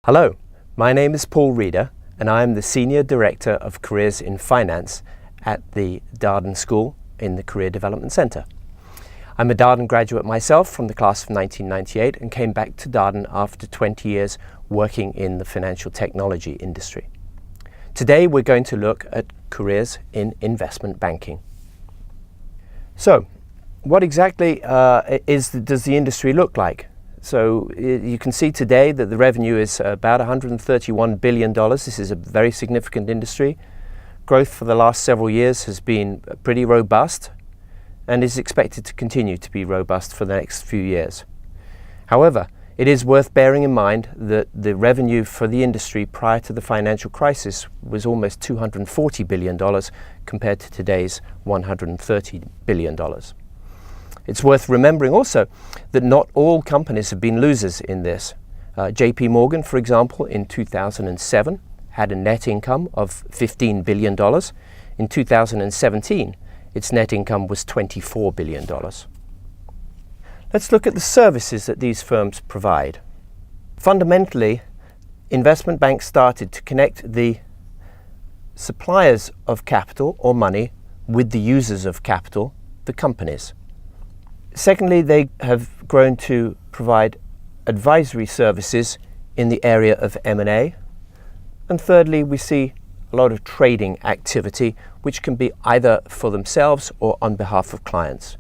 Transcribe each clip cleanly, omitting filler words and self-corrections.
Hello, my name is Paul Reeder and I am the Senior Director of Careers in Finance at the Darden School in the Career Development Centre. I'm a Darden graduate myself from the class of 1998 and came back to Darden after 20 years working in the financial technology industry. Today we're going to look at careers in investment banking. So, what exactly does the industry look like? So you can see today that the revenue is about $131 billion. This is a very significant industry. Growth for the last several years has been pretty robust and is expected to continue to be robust for the next few years. However, it is worth bearing in mind that the revenue for the industry prior to the financial crisis was almost $240 billion compared to today's $130 billion. It's worth remembering also that not all companies have been losers in this. JP Morgan, for example, in 2007 had a net income of $15 billion. In 2017, its net income was $24 billion. Let's look at the services that these firms provide. Fundamentally, investment banks started to connect the suppliers of capital or money with the users of capital, the companies. Secondly, they have grown to provide advisory services in the area of M&A. And thirdly, we see a lot of trading activity, which can be either for themselves or on behalf of clients.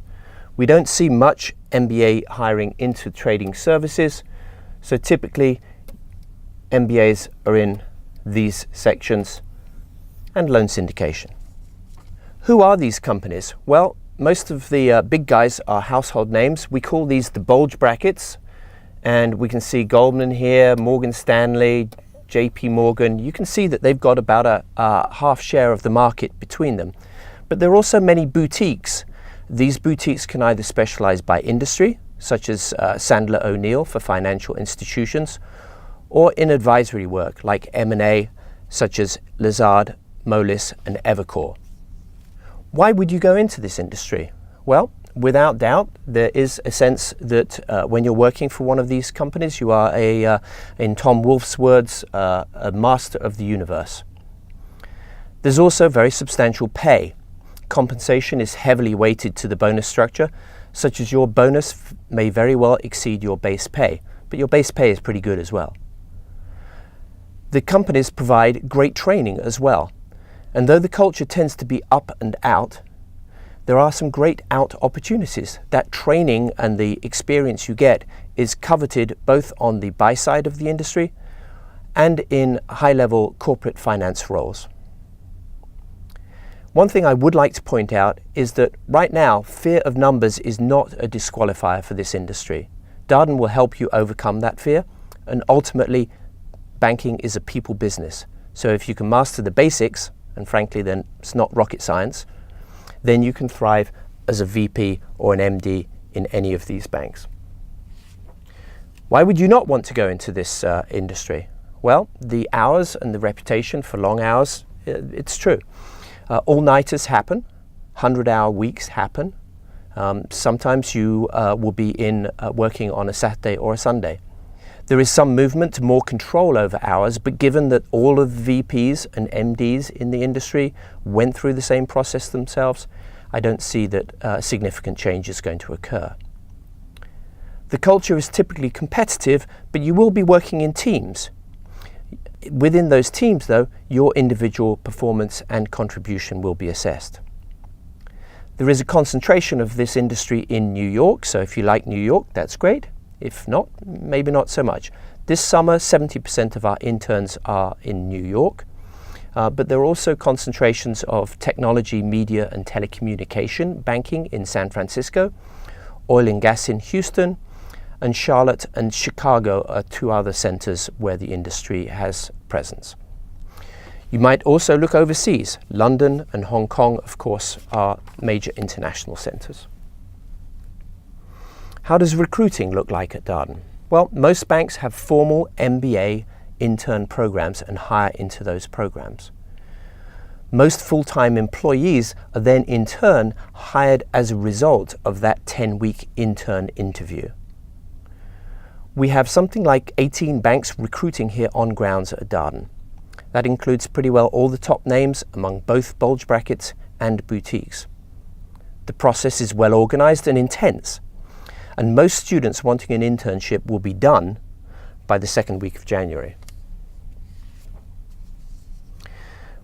We don't see much MBA hiring into trading services, so typically MBAs are in these sections, and loan syndication. Who are these companies? Well, most of the big guys are household names. We call these the bulge brackets, and we can see Goldman here, Morgan Stanley, JP Morgan. You can see that they've got about a half share of the market between them. But there are also many boutiques. These boutiques can either specialize by industry, such as Sandler O'Neill for financial institutions, or in advisory work like M&A, such as Lazard, Moelis, and Evercore. Why would you go into this industry? Well, without doubt, there is a sense that when you're working for one of these companies, you are, in Tom Wolfe's words, a master of the universe. There's also very substantial pay. Compensation is heavily weighted to the bonus structure, such as your bonus may very well exceed your base pay, but your base pay is pretty good as well. The companies provide great training as well. And though the culture tends to be up and out, there are some great out opportunities. That training and the experience you get is coveted both on the buy side of the industry and in high-level corporate finance roles. One thing I would like to point out is that right now, fear of numbers is not a disqualifier for this industry. Darden will help you overcome that fear, and ultimately, banking is a people business. So if you can master the basics, and frankly then it's not rocket science, then you can thrive as a VP or an MD in any of these banks. Why would you not want to go into this industry? Well, the hours and the reputation for long hours, it's true. All-nighters happen, 100-hour weeks happen. Sometimes you will be working on a Saturday or a Sunday. There is some movement to more control over hours, but given that all of the VPs and MDs in the industry went through the same process themselves, I don't see that significant change is going to occur. The culture is typically competitive, but you will be working in teams. Within those teams, though, your individual performance and contribution will be assessed. There is a concentration of this industry in New York, so if you like New York, that's great. If not, maybe not so much. This summer, 70% of our interns are in New York, but there are also concentrations of technology, media, and telecommunication banking in San Francisco, oil and gas in Houston, and Charlotte and Chicago are two other centers where the industry has presence. You might also look overseas. London and Hong Kong, of course, are major international centers. How does recruiting look like at Darden? Well, most banks have formal MBA intern programs and hire into those programs. Most full-time employees are then in turn hired as a result of that 10-week intern interview. We have something like 18 banks recruiting here on grounds at Darden. That includes pretty well all the top names among both bulge brackets and boutiques. The process is well organised and intense, and most students wanting an internship will be done by the second week of January.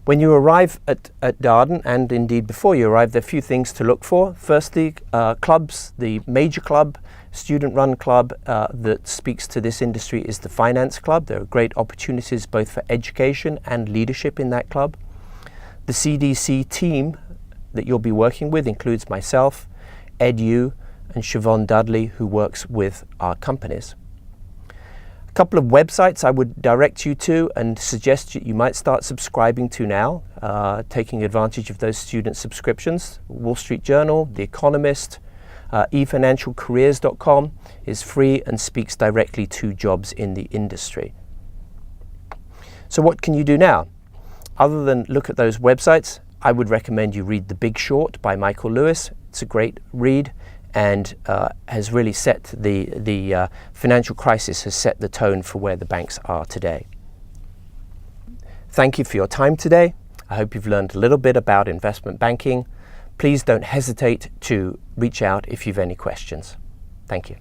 When you arrive at Darden, and indeed before you arrive, there are a few things to look for. Firstly, clubs. The major club, student-run club that speaks to this industry is the Finance Club. There are great opportunities both for education and leadership in that club. The CDC team that you'll be working with includes myself, Ed Yu, and Siobhan Dudley, who works with our companies. A couple of websites I would direct you to and suggest you might start subscribing to now, taking advantage of those student subscriptions. Wall Street Journal, The Economist, eFinancialCareers.com is free and speaks directly to jobs in the industry. So what can you do now? Other than look at those websites, I would recommend you read The Big Short by Michael Lewis. It's a great read and has really set the financial crisis has set the tone for where the banks are today. Thank you for your time today. I hope you've learned a little bit about investment banking. Please don't hesitate to reach out if you've any questions. Thank you.